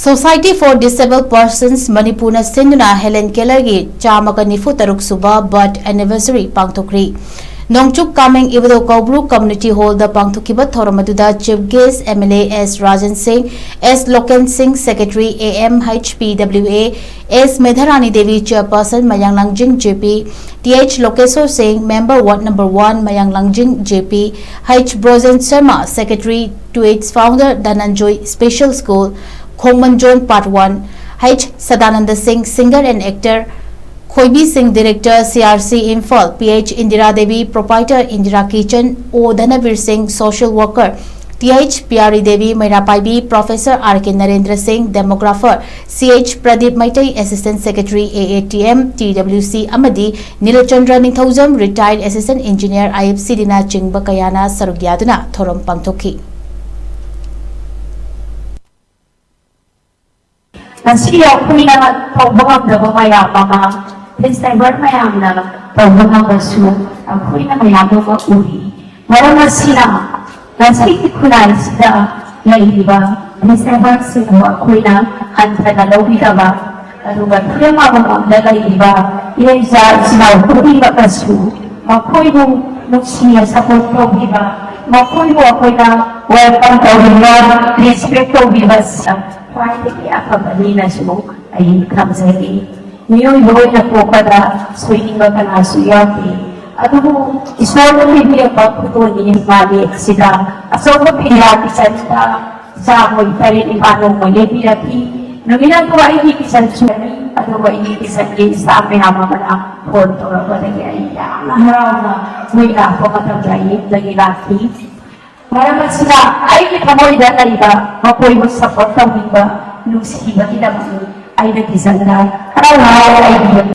Society for Disabled Persons Manipur na Sinduna Helen Kellergi Chamaga Nifu Taruk Suba birth anniversary Pangthokkhre Nongchuk Kameng Ibado Kaubru Community Hall the Pangthokhiba Thoramaduda Chief Guest MLA S Rajan Singh S Loken Singh Secretary AMHPWA S Medharani Devi Chairperson Mayang Langjing JP TH Lokeswar Singh Member Ward Number 1 Mayang Langjing JP H Brozen Sharma Secretary to its founder Dhananjoy Special School Khongmanjon Part 1 H Sadananda Singh Singer and Actor Khoibi Singh Director CRC Imphal PH Indira Devi Proprietor Indira Kitchen O Dhanavir Singh Social Worker TH Pyari Devi Mairapaibi Professor RK Narendra Singh Demographer CH Pradeep Maitai Assistant Secretary AATM TWC Amadi Nilachandra Nithaujam Retired Assistant Engineer IFC Dina Chingba Kayana Sarugyaduna Thorom Pangthokhi Nasi aku ina tawag na mamaya mga December maya na tawag na basu aku ina maya na uri marama sila nasi ikunay sila na iba December sila aku ina hanta na lobi ba ano ba kaya mga na iba iisa sila uri ba basu makoy mo nung siya sa lobi ba makoy mo ako na welcome tawag na respect lobi ba Finally, akabalina mo ay kamsari. Niyo yun na po kada swinging ba ka na suyati. At mo, iswala niya ba po niya mali sila. Aso mo pinilati sa amoy pa rin imanong mo niya pinati. Nung ginagawa inikisan suwari, ano ba inikisan niya sa amin naman na porto na ba nagyaya. Naharaw na may ako matagayit na ilaki. Marama sila, ay ikamoy na iba, mapoy mo sa portang iba, nung si iba ay nag-isang na, ay